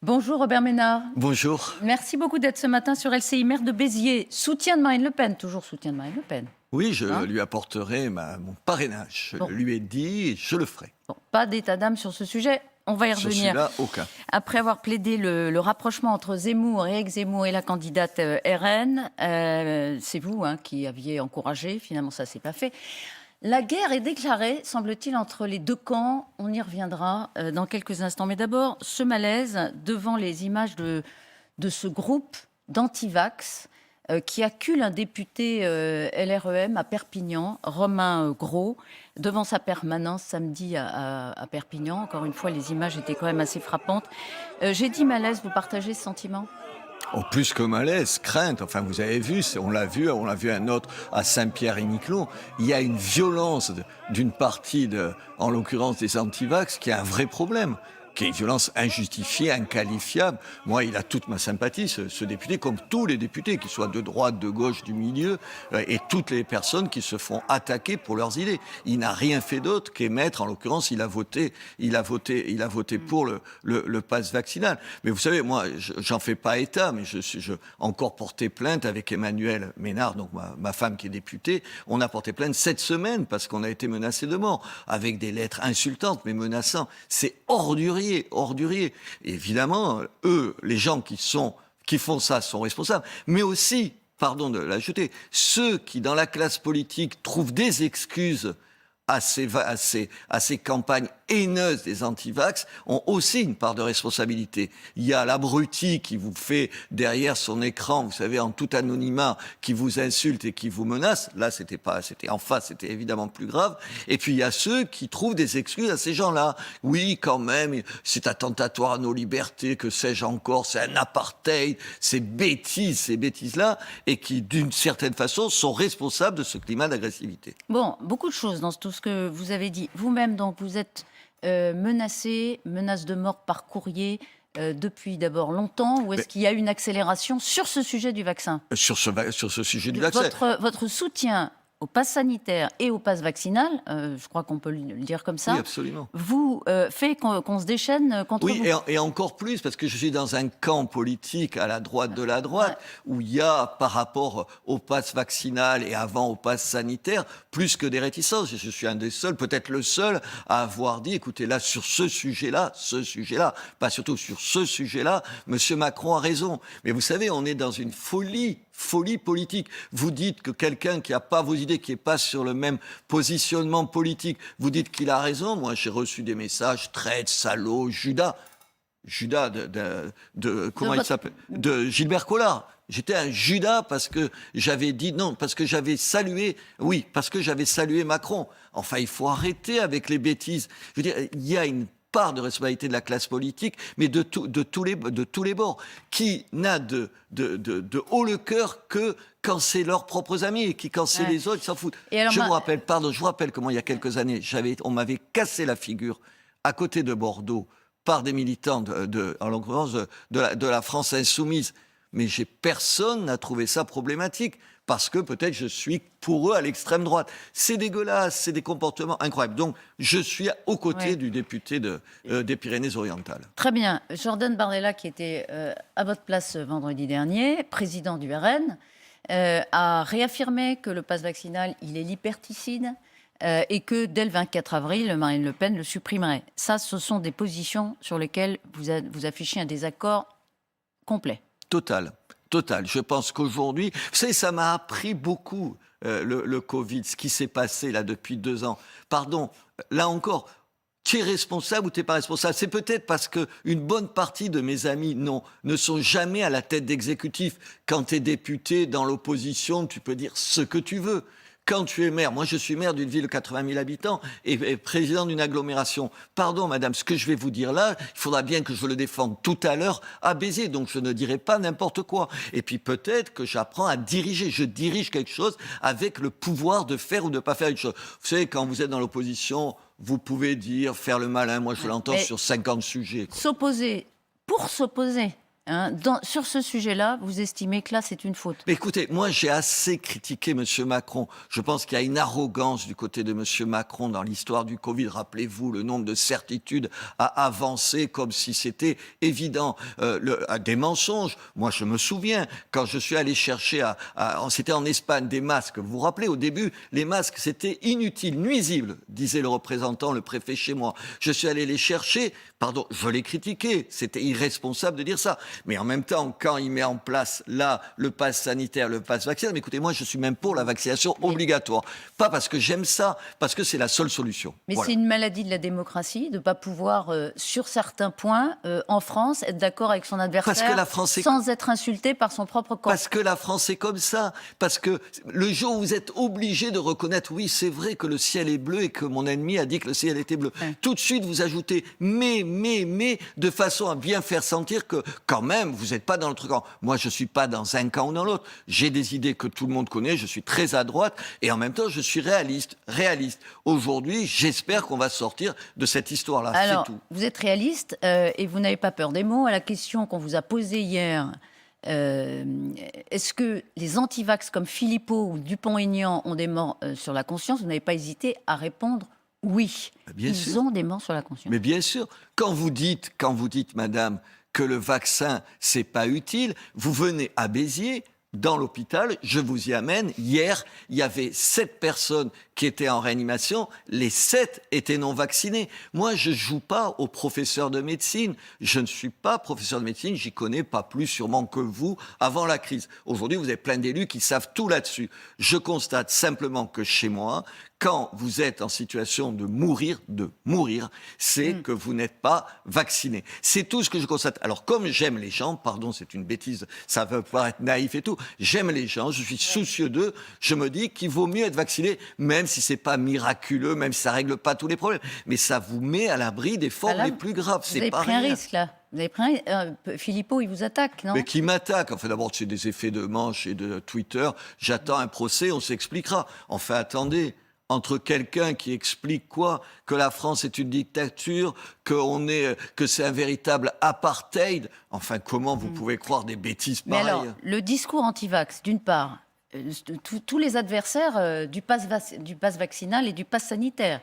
Bonjour Robert Ménard. Bonjour. Merci beaucoup d'être ce matin sur LCI. Maire de Béziers, soutien de Marine Le Pen, toujours soutien de Marine Le Pen. Oui, je Hein lui apporterai mon parrainage. Je lui ai dit, je le ferai. Bon, pas d'état d'âme sur ce sujet, on va y Sur revenir. celui-là, aucun. Après avoir plaidé le rapprochement entre Zemmour, Éric Zemmour et la candidate RN, c'est vous qui aviez encouragé, finalement ça ne s'est pas fait. La guerre est déclarée, semble-t-il, entre les deux camps. On y reviendra dans quelques instants. Mais d'abord, ce malaise devant les images de ce groupe d'antivax qui accule un député LREM à Perpignan, Romain Gros, devant sa permanence samedi à Perpignan. Encore une fois, les images étaient quand même assez frappantes. J'ai dit malaise, vous partagez ce sentiment ? Oh, plus que malaise, crainte. Enfin, vous avez vu, on l'a vu un autre à Saint-Pierre-et-Miquelon. Il y a une violence d'une partie, en l'occurrence des antivax, qui est un vrai problème, qui est une violence injustifiée, inqualifiable. Moi, il a toute ma sympathie, ce député, comme tous les députés, qu'ils soient de droite, de gauche, du milieu, et toutes les personnes qui se font attaquer pour leurs idées. Il n'a rien fait d'autre qu'émettre, en l'occurrence, il a voté pour le pass vaccinal. Mais vous savez, moi, j'en fais pas état, mais je encore porté plainte avec Emmanuel Ménard, donc ma femme qui est députée. On a porté plainte cette semaine parce qu'on a été menacé de mort, avec des lettres insultantes, mais menaçantes. C'est ordurier. Évidemment, eux, les gens qui font ça sont responsables, mais aussi, pardon de l'ajouter, ceux qui, dans la classe politique, trouvent des excuses à ces campagnes haineuses des antivax ont aussi une part de responsabilité. Il y a l'abruti qui vous fait derrière son écran, vous savez, en tout anonymat, qui vous insulte et qui vous menace. Là, c'était en face, c'était évidemment plus grave. Et puis, il y a ceux qui trouvent des excuses à ces gens-là. Oui, quand même, c'est attentatoire à nos libertés, que sais-je encore, c'est un apartheid, ces bêtises-là, et qui, d'une certaine façon, sont responsables de ce climat d'agressivité. Bon, beaucoup de choses dans tout ce que vous avez dit. Vous-même, donc, vous êtes menacé, menace de mort par courrier depuis d'abord longtemps, ou est-ce qu'il y a une accélération sur ce sujet du vaccin ? Sur ce sujet du vaccin. Votre soutien au pass sanitaire et au pass vaccinal, je crois qu'on peut le dire comme ça, oui, absolument. Vous fait qu'on se déchaîne contre vous. Oui, et encore plus, parce que je suis dans un camp politique à la droite de la droite, où il y a, par rapport au pass vaccinal et avant au pass sanitaire, plus que des réticences. Je suis un des seuls, peut-être le seul, à avoir dit, écoutez, là, sur ce sujet-là, pas surtout sur ce sujet-là, M. Macron a raison. Mais vous savez, on est dans une folie politique. Vous dites que quelqu'un qui n'a pas vos idées, qui n'est pas sur le même positionnement politique, vous dites qu'il a raison. Moi, j'ai reçu des messages, traite, salaud, Judas comment il s'appelle ? De Gilbert Collard. J'étais un Judas parce que j'avais dit non, parce que j'avais salué Macron. Enfin, il faut arrêter avec les bêtises. Je veux dire, il y a une part de responsabilité de la classe politique, mais de tous les bords, qui n'a de haut le cœur que quand c'est leurs propres amis, et qui, quand c'est les autres, ils s'en foutent. Je vous rappelle comment il y a quelques années, on m'avait cassé la figure à côté de Bordeaux par des militants en l'occurrence de la France insoumise. Mais personne n'a trouvé ça problématique, parce que peut-être je suis pour eux à l'extrême droite. C'est dégueulasse, c'est des comportements incroyables. Donc je suis aux côtés du député des Pyrénées-Orientales. Très bien. Jordan Bardella, qui était à votre place vendredi dernier, président du RN, a réaffirmé que le pass vaccinal, il est liberticide et que dès le 24 avril, Marine Le Pen le supprimerait. Ça, ce sont des positions sur lesquelles vous affichez un désaccord complet. Total. Je pense qu'aujourd'hui, vous savez, ça m'a appris beaucoup, le Covid, ce qui s'est passé là depuis 2 ans. Pardon, là encore, tu es responsable ou tu n'es pas responsable. C'est peut-être parce qu'une bonne partie de mes amis ne sont jamais à la tête d'exécutif. Quand tu es député dans l'opposition, tu peux dire ce que tu veux. Quand tu es maire, moi je suis maire d'une ville de 80 000 habitants et président d'une agglomération. Pardon madame, ce que je vais vous dire là, il faudra bien que je le défende tout à l'heure à Béziers, donc je ne dirai pas n'importe quoi. Et puis peut-être que j'apprends à diriger, je dirige quelque chose avec le pouvoir de faire ou de ne pas faire une chose. Vous savez, quand vous êtes dans l'opposition, vous pouvez faire le malin, moi je l'entends sur 50 sujets. S'opposer, pour s'opposer hein. Sur ce sujet-là, vous estimez que là, c'est une faute? Mais écoutez, moi j'ai assez critiqué M. Macron. Je pense qu'il y a une arrogance du côté de M. Macron dans l'histoire du Covid. Rappelez-vous le nombre de certitudes à avancer comme si c'était évident. Des mensonges. Moi je me souviens, quand je suis allé chercher, c'était en Espagne, des masques. Vous vous rappelez, au début, les masques c'était inutile, nuisible, disait le représentant, le préfet chez moi. Je suis allé les chercher, pardon, je l'ai critiqué. C'était irresponsable de dire ça. Mais en même temps, quand il met en place, là, le pass sanitaire, le pass vaccinal, mais écoutez, moi, je suis même pour la vaccination obligatoire. Pas parce que j'aime ça, parce que c'est la seule solution. Mais Voilà. c'est une maladie de la démocratie de ne pas pouvoir, sur certains points, en France, être d'accord avec son adversaire Parce que la France est... sans être insulté par son propre camp. Parce que la France est comme ça. Parce que le jour où vous êtes obligé de reconnaître, oui, c'est vrai que le ciel est bleu et que mon ennemi a dit que le ciel était bleu. Ouais. Tout de suite, vous ajoutez mais, de façon à bien faire sentir que, quand même, vous n'êtes pas dans l'autre camp. Moi, je ne suis pas dans un camp ou dans l'autre. J'ai des idées que tout le monde connaît. Je suis très à droite. Et en même temps, je suis réaliste. Aujourd'hui, j'espère qu'on va sortir de cette histoire-là. Alors, c'est tout. vous êtes réaliste et vous n'avez pas peur des mots. À la question qu'on vous a posée hier, est-ce que les antivax comme Philippot ou Dupont-Aignan ont des morts sur la conscience? Vous n'avez pas hésité à répondre oui. Bien Ils sûr. ont des morts sur la conscience. Mais bien sûr, quand vous dites, madame, que le vaccin, c'est pas utile, vous venez à Béziers, dans l'hôpital, je vous y amène. Hier, il y avait 7 personnes qui étaient en réanimation. Les 7 étaient non vaccinés. Moi, je joue pas au professeur de médecine. Je ne suis pas professeur de médecine. J'y connais pas plus sûrement que vous avant la crise. Aujourd'hui, vous avez plein d'élus qui savent tout là-dessus. Je constate simplement que chez moi, quand vous êtes en situation de mourir, c'est que vous n'êtes pas vacciné. C'est tout ce que je constate. Alors, comme j'aime les gens, pardon, c'est une bêtise, ça va pouvoir être naïf et tout, j'aime les gens, je suis soucieux d'eux, je me dis qu'il vaut mieux être vacciné, même si c'est pas miraculeux, même si ça règle pas tous les problèmes. Mais ça vous met à l'abri des formes les plus graves. Vous avez pris un risque, là. Vous avez pris Philippot, il vous attaque, non? Mais qui m'attaque? Enfin, d'abord, c'est des effets de manche et de Twitter. J'attends un procès, on s'expliquera. Enfin, attendez. Entre quelqu'un qui explique quoi? Que la France est une dictature, que c'est un véritable apartheid. Enfin, comment vous pouvez croire des bêtises pareilles? Mais alors, le discours anti-vax, d'une part, tous les adversaires du pass vaccinal et du pass sanitaire,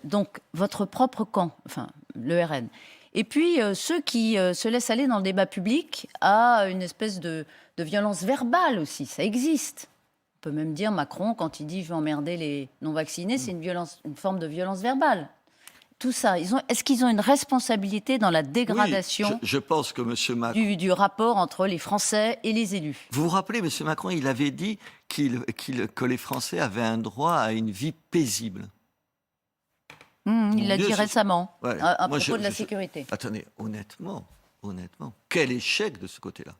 donc votre propre camp, enfin le RN, et puis ceux qui se laissent aller dans le débat public à une espèce de violence verbale aussi, ça existe. On peut même dire Macron, quand il dit « je vais emmerder les non-vaccinés », c'est une forme de violence verbale. Tout ça, est-ce qu'ils ont une responsabilité dans la dégradation je pense que M. Macron... du rapport entre les Français et les élus? Vous vous rappelez, M. Macron, il avait dit que les Français avaient un droit à une vie paisible. Il l'a dit récemment, ouais. à propos de la sécurité. Attendez, honnêtement, quel échec de ce côté-là.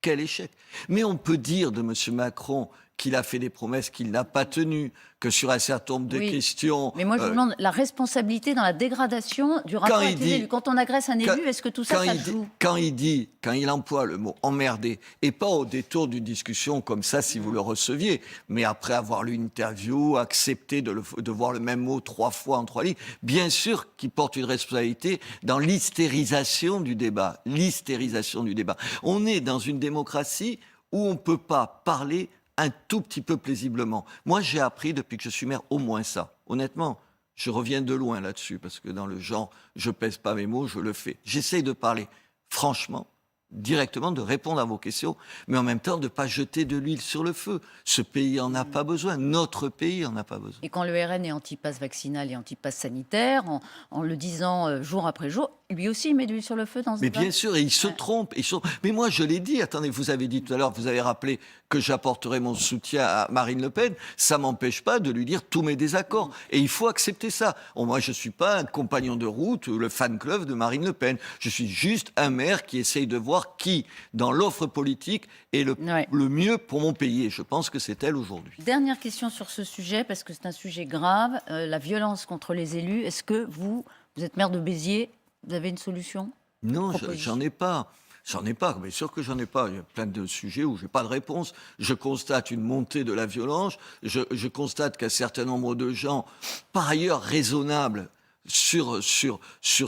Quel échec. Mais on peut dire de M. Macron qu'il a fait des promesses qu'il n'a pas tenues, que sur un certain nombre de questions... Mais moi, je vous demande la responsabilité dans la dégradation du rapport avec les élus. Quand on agresse un élu, est-ce que tout ça, ça joue? Quand il emploie le mot « emmerder », et pas au détour d'une discussion comme ça, si vous le receviez, mais après avoir lu une interview, accepter de voir le même mot 3 fois en 3 lignes, bien sûr qu'il porte une responsabilité dans l'hystérisation du débat. L'hystérisation du débat. On est dans une démocratie où on ne peut pas parler un tout petit peu paisiblement. Moi, j'ai appris depuis que je suis maire au moins ça. Honnêtement, je reviens de loin là-dessus, parce que dans le genre, je pèse pas mes mots, je le fais. J'essaye de parler franchement, directement, de répondre à vos questions, mais en même temps de ne pas jeter de l'huile sur le feu. Ce pays en a pas besoin, notre pays en a pas besoin. Et quand le RN est anti-pass vaccinal et anti-pass sanitaire, en le disant jour après jour, lui aussi il met de l'huile sur le feu dans ce débat. Mais bien sûr, et il se trompe. Mais moi, je l'ai dit, attendez, vous avez dit tout à l'heure, vous avez rappelé que j'apporterai mon soutien à Marine Le Pen, ça ne m'empêche pas de lui dire tous mes désaccords. Et il faut accepter ça. Moi, je ne suis pas un compagnon de route ou le fan club de Marine Le Pen. Je suis juste un maire qui essaye de voir qui, dans l'offre politique, est le mieux pour mon pays. Et je pense que c'est elle aujourd'hui. Dernière question sur ce sujet, parce que c'est un sujet grave, la violence contre les élus. Est-ce que vous êtes maire de Béziers, vous avez une solution? Non, j'en ai pas. J'en ai pas, bien sûr que j'en ai pas. Il y a plein de sujets où je n'ai pas de réponse. Je constate une montée de la violence. Je constate qu'un certain nombre de gens, par ailleurs raisonnables, sur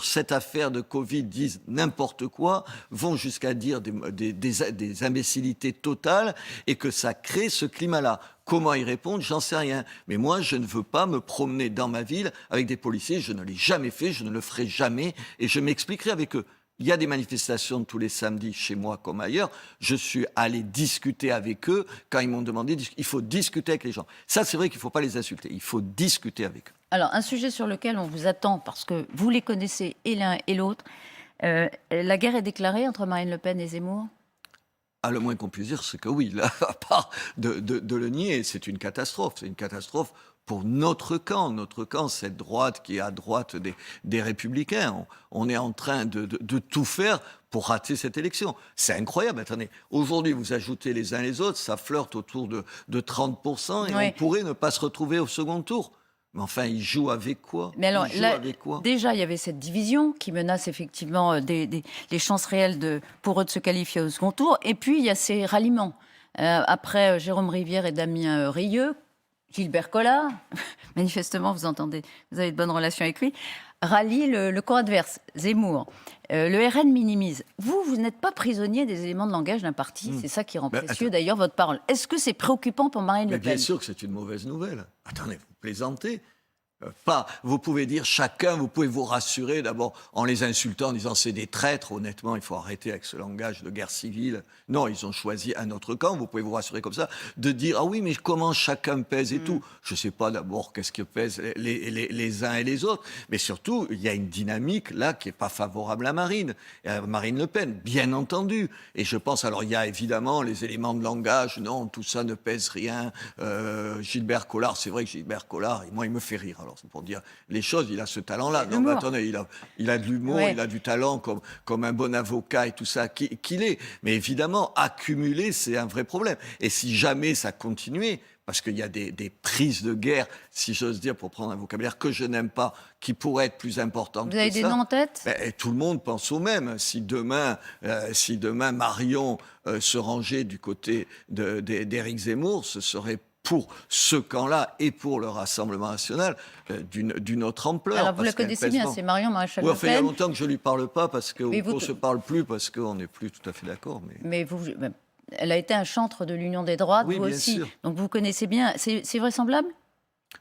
cette affaire de Covid disent n'importe quoi, vont jusqu'à dire des imbécilités totales et que ça crée ce climat-là. Comment y répondre, j'en sais rien. Mais moi, je ne veux pas me promener dans ma ville avec des policiers. Je ne l'ai jamais fait, je ne le ferai jamais et je m'expliquerai avec eux. Il y a des manifestations tous les samedis chez moi comme ailleurs. Je suis allé discuter avec eux quand ils m'ont demandé. Il faut discuter avec les gens. Ça, c'est vrai qu'il ne faut pas les insulter. Il faut discuter avec eux. Alors, un sujet sur lequel on vous attend, parce que vous les connaissez et l'un et l'autre, la guerre est déclarée entre Marine Le Pen et Zemmour ? Ah, le moins qu'on puisse dire, c'est que oui, là, à part de le nier, c'est une catastrophe. C'est une catastrophe pour notre camp, cette droite qui est à droite des Républicains. On est en train de tout faire pour rater cette élection. C'est incroyable. Attendez, aujourd'hui, vous ajoutez les uns les autres, ça flirte autour de 30% et Oui. on pourrait ne pas se retrouver au second tour. Mais enfin, ils jouent avec quoi? Mais alors, Ils jouent là, avec quoi? déjà, il y avait cette division qui menace effectivement les chances réelles pour eux de se qualifier au second tour. Et puis, il y a ces ralliements. Après Jérôme Rivière et Damien Rieu, Gilbert Collard, manifestement, vous avez de bonnes relations avec lui, rallie le camp adverse, Zemmour. Le RN minimise. Vous n'êtes pas prisonnier des éléments de langage d'un parti. C'est ça qui rend précieux, d'ailleurs, votre parole. Est-ce que c'est préoccupant pour Marine Le Pen ? Bien sûr que c'est une mauvaise nouvelle. Attendez, vous plaisantez. Vous pouvez dire chacun, vous pouvez vous rassurer d'abord en les insultant, en disant c'est des traîtres. Honnêtement, il faut arrêter avec ce langage de guerre civile. Non, ils ont choisi un autre camp. Vous pouvez vous rassurer comme ça, de dire ah oui, mais comment chacun pèse et tout. Je ne sais pas d'abord qu'est-ce que pèsent les uns et les autres, mais surtout il y a une dynamique là qui est pas favorable à Marine Le Pen, bien entendu. Et je pense alors il y a évidemment les éléments de langage. Non, tout ça ne pèse rien. Gilbert Collard, c'est vrai que Gilbert Collard, moi il me fait rire. Alors, c'est pour dire les choses, il a ce talent-là. Non, mais attendez, il a de l'humour, Ouais. il a du talent comme un bon avocat et tout ça qu'il est. Mais évidemment, accumuler, c'est un vrai problème. Et si jamais ça continuait, parce qu'il y a des prises de guerre, si j'ose dire, pour prendre un vocabulaire que je n'aime pas, qui pourraient être plus importantes que ça. Vous avez des noms en tête ? Tout le monde pense au même. Si demain Marion se rangeait du côté d'Éric Zemmour, ce serait pour ce camp-là et pour le Rassemblement national d'une autre ampleur. Alors, vous la connaissez bien, c'est Marion Maréchal Le Il y a Pen. longtemps que je ne lui parle pas, parce qu'on Mais ne se parle plus, parce qu'on n'est plus tout à fait d'accord. Mais elle a été un chantre de l'Union des droites, Oui, vous bien aussi. sûr. Donc, vous connaissez bien. C'est vraisemblable ?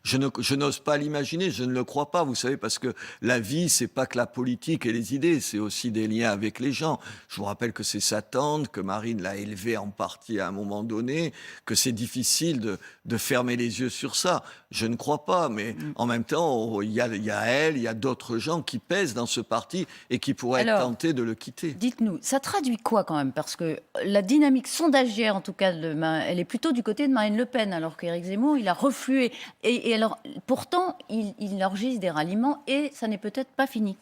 Je n'ose pas l'imaginer, je ne le crois pas, vous savez, parce que la vie, c'est pas que la politique et les idées, c'est aussi des liens avec les gens. Je vous rappelle que c'est sa tante, que Marine l'a élevée en partie à un moment donné, que c'est difficile de fermer les yeux sur ça. Je ne crois pas, mais en même temps, il y a elle, il y a d'autres gens qui pèsent dans ce parti et qui pourraient être tentés de le quitter. Dites-nous, ça traduit quoi quand même ? Parce que la dynamique sondagière, en tout cas, elle est plutôt du côté de Marine Le Pen, alors qu'Éric Zemmour, il a reflué. Et alors, pourtant, il enregistre des ralliements et ça n'est peut-être pas fini.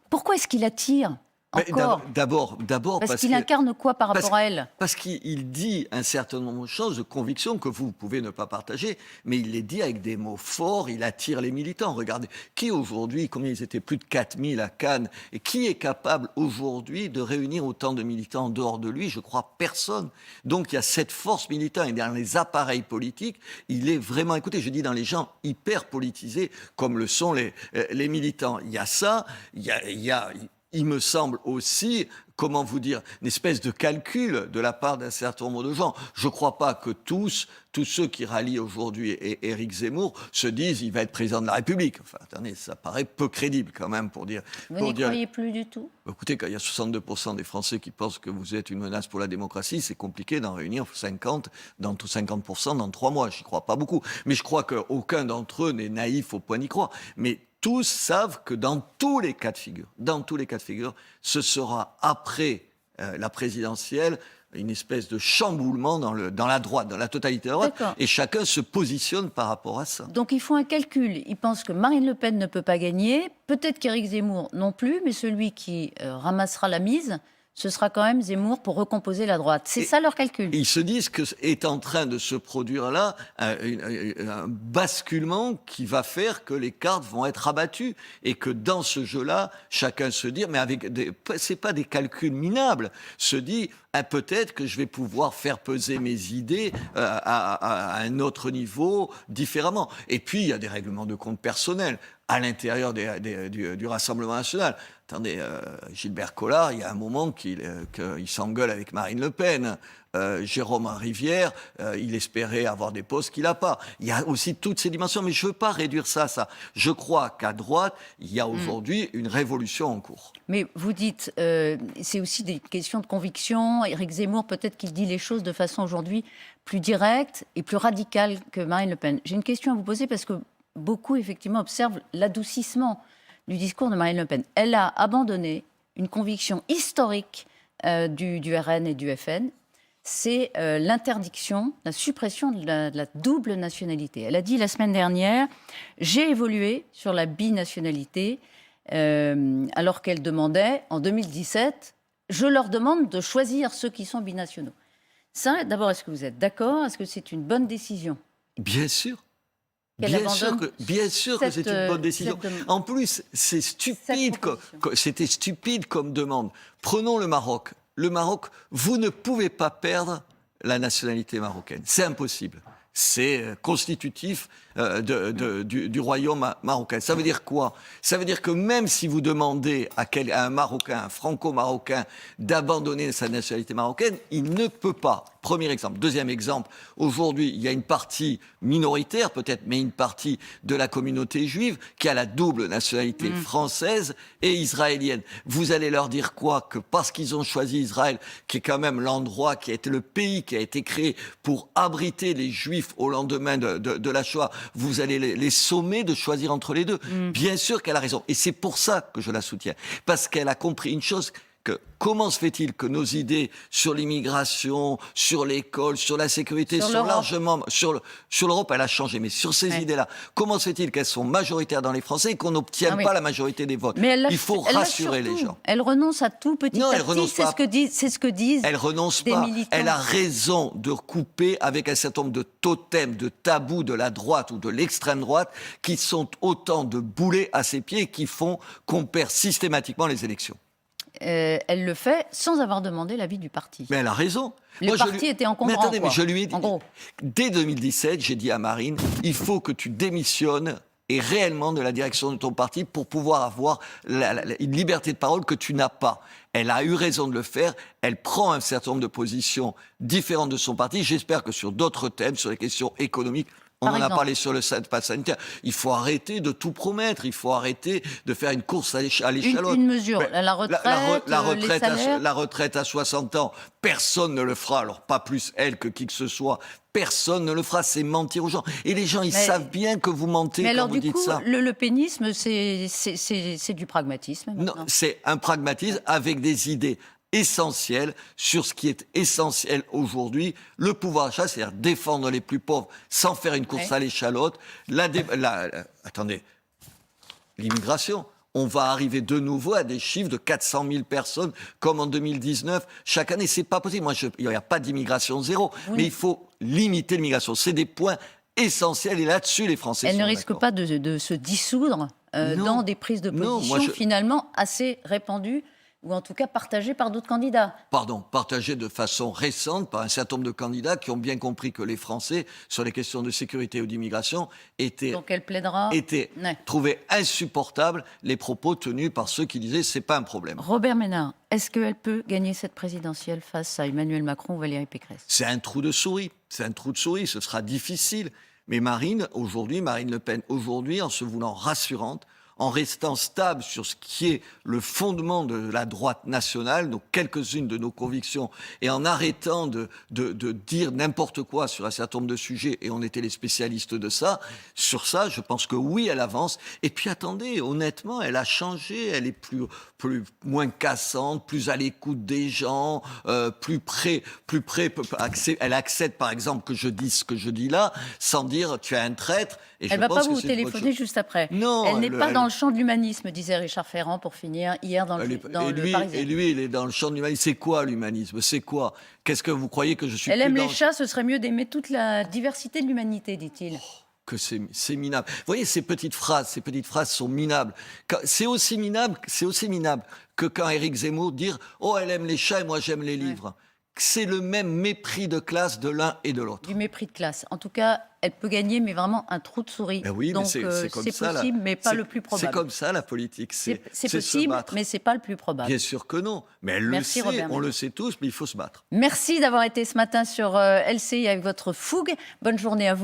Pourquoi est-ce qu'il attire encore ? D'abord, parce qu'il incarne quoi par rapport à elle ? Parce qu'il dit un certain nombre de choses, de convictions que vous pouvez ne pas partager, mais il les dit avec des mots forts, il attire les militants. Regardez, qui aujourd'hui, combien ils étaient, plus de 4000 à Cannes, et qui est capable aujourd'hui de réunir autant de militants en dehors de lui ? Je crois personne. Donc il y a cette force militante, et dans les appareils politiques, il est vraiment, écoutez, je dis dans les gens hyper politisés, comme le sont les militants. Il y a ça, il me semble aussi, comment vous dire, une espèce de calcul de la part d'un certain nombre de gens. Je ne crois pas que tous ceux qui rallient aujourd'hui Éric Zemmour se disent il va être président de la République. Enfin, attendez, ça paraît peu crédible quand même pour dire... Vous n'y croyez plus du tout ? Écoutez, quand il y a 62% des Français qui pensent que vous êtes une menace pour la démocratie, c'est compliqué d'en réunir 50% dans 3 mois. Je n'y crois pas beaucoup. Mais je crois qu'aucun d'entre eux n'est naïf au point d'y croire. Mais tous savent que dans tous les cas de figure, ce sera après la présidentielle une espèce de chamboulement dans la droite, dans la totalité de la droite. D'accord. Et chacun se positionne par rapport à ça. Donc ils font un calcul. Ils pensent que Marine Le Pen ne peut pas gagner, peut-être qu'Éric Zemmour non plus, mais celui qui ramassera la mise, ce sera quand même Zemmour pour recomposer la droite. C'est ça leur calcul. Ils se disent qu'est en train de se produire là un basculement qui va faire que les cartes vont être abattues et que dans ce jeu-là, chacun se dit, mais c'est pas des calculs minables, se dit peut-être que je vais pouvoir faire peser mes idées à un autre niveau, différemment. Et puis, il y a des règlements de compte personnels à l'intérieur du Rassemblement national. Attendez, Gilbert Collard, il y a un moment qu'il s'engueule avec Marine Le Pen. Jérôme Rivière, il espérait avoir des postes qu'il n'a pas. Il y a aussi toutes ces dimensions, mais je ne veux pas réduire ça à ça. Je crois qu'à droite, il y a aujourd'hui une révolution en cours. Mais vous dites, c'est aussi des questions de conviction. Éric Zemmour, peut-être qu'il dit les choses de façon aujourd'hui plus directe et plus radicale que Marine Le Pen. J'ai une question à vous poser parce que beaucoup, effectivement, observent l'adoucissement du discours de Marine Le Pen. Elle a abandonné une conviction historique du RN et du FN. C'est l'interdiction, la suppression de la double nationalité. Elle a dit la semaine dernière, j'ai évolué sur la binationalité, alors qu'elle demandait, en 2017, je leur demande de choisir ceux qui sont binationaux. Ça, d'abord, est-ce que vous êtes d'accord? Est-ce que c'est une bonne décision? Bien sûr. Bien sûr que c'est une bonne décision. En plus, c'est stupide, c'était stupide comme demande. Prenons le Maroc. Le Maroc, vous ne pouvez pas perdre la nationalité marocaine. C'est impossible. C'est constitutif du royaume marocain. Ça veut dire quoi? Ça veut dire que même si vous demandez à un Marocain, un Franco-Marocain, d'abandonner sa nationalité marocaine, il ne peut pas. Premier exemple. Deuxième exemple, aujourd'hui, il y a une partie minoritaire, peut-être, mais une partie de la communauté juive qui a la double nationalité française et israélienne. Vous allez leur dire quoi? Que parce qu'ils ont choisi Israël, qui est quand même l'endroit, qui a été le pays qui a été créé pour abriter les Juifs au lendemain de la Shoah, vous allez les sommer de choisir entre les deux. Bien sûr qu'elle a raison. Et c'est pour ça que je la soutiens. Parce qu'elle a compris une chose, que comment se fait-il que nos idées sur l'immigration, sur l'école, sur la sécurité, sont largement... Sur l'Europe, elle a changé, mais sur ces idées-là, comment se fait-il qu'elles sont majoritaires dans les Français et qu'on n'obtienne pas la majorité des votes? Il faut rassurer les gens. Elle renonce à tout petit à petit, c'est ce que disent elle renonce pas. militants. Elle a raison de couper avec un certain nombre de totems, de tabous de la droite ou de l'extrême droite, qui sont autant de boulets à ses pieds et qui font qu'on perd systématiquement les élections. Elle le fait sans avoir demandé l'avis du parti. Mais elle a raison. Le parti était encombrant. Mais attendez, mais je lui ai dit, en gros. Dès 2017, j'ai dit à Marine, il faut que tu démissionnes et réellement de la direction de ton parti pour pouvoir avoir une liberté de parole que tu n'as pas. Elle a eu raison de le faire. Elle prend un certain nombre de positions différentes de son parti. J'espère que sur d'autres thèmes, sur les questions économiques, on en a parlé sur le pass sanitaire. Il faut arrêter de tout promettre. Il faut arrêter de faire une course à l'échalote. Une mesure, la retraite, les salaires. La retraite à 60 ans, personne ne le fera. Alors, pas plus elle que qui que ce soit. Personne ne le fera. C'est mentir aux gens. Et les gens, ils savent bien que vous mentez quand vous dites ça. Le pénisme, c'est du pragmatisme. Non, c'est un pragmatisme avec des idées essentiel sur ce qui est essentiel aujourd'hui, le pouvoir d'achat, c'est-à-dire défendre les plus pauvres sans faire une course à l'échalote. Attendez, l'immigration. On va arriver de nouveau à des chiffres de 400 000 personnes comme en 2019 chaque année. C'est pas possible. Moi, il n'y a pas d'immigration zéro, mais il faut limiter l'immigration. C'est des points essentiels et là-dessus, les Français sont d'accord. Elle ne risque pas de se dissoudre dans des prises de position finalement assez répandues, ou en tout cas partagé par d'autres candidats. Partagé de façon récente par un certain nombre de candidats qui ont bien compris que les Français, sur les questions de sécurité ou d'immigration, trouvaient insupportables les propos tenus par ceux qui disaient « c'est pas un problème ». Robert Ménard, est-ce qu'elle peut gagner cette présidentielle face à Emmanuel Macron ou Valérie Pécresse? C'est un trou de souris, ce sera difficile. Mais Marine Le Pen, aujourd'hui, en se voulant rassurante, en restant stable sur ce qui est le fondement de la droite nationale, donc quelques-unes de nos convictions, et en arrêtant de dire n'importe quoi sur un certain nombre de sujets, et on était les spécialistes de ça, sur ça, je pense que oui, elle avance. Et puis attendez, honnêtement, elle a changé, elle est moins cassante, plus à l'écoute des gens, plus près, elle accepte par exemple que je dise ce que je dis là, sans dire tu es un traître. Et elle ne va pas vous téléphoner juste après. Non, elle n'est pas dans le champ de l'humanisme, disait Richard Ferrand pour finir hier dans le Parisien. Et lui, il est dans le champ de l'humanisme. C'est quoi l'humanisme? C'est quoi? Qu'est-ce que vous croyez que je suis? Elle aime les chats, ce serait mieux d'aimer toute la diversité de l'humanité, dit-il. Que c'est minable. Vous voyez, ces petites phrases sont minables. C'est aussi minable que quand Éric Zemmour dit « Oh, elle aime les chats et moi j'aime les livres ». c'est le même mépris de classe de l'un et de l'autre. Du mépris de classe. En tout cas, elle peut gagner, mais vraiment un trou de souris. Ben oui, Donc, mais c'est comme c'est ça. possible, mais pas le plus C'est probable. comme ça la politique. C'est se possible, battre. mais c'est pas le plus probable. Bien sûr que non. Mais elle Merci, le sait, Robert on Ménard. le sait tous, mais il faut se battre. Merci d'avoir été ce matin sur LCI avec votre fougue. Bonne journée à vous.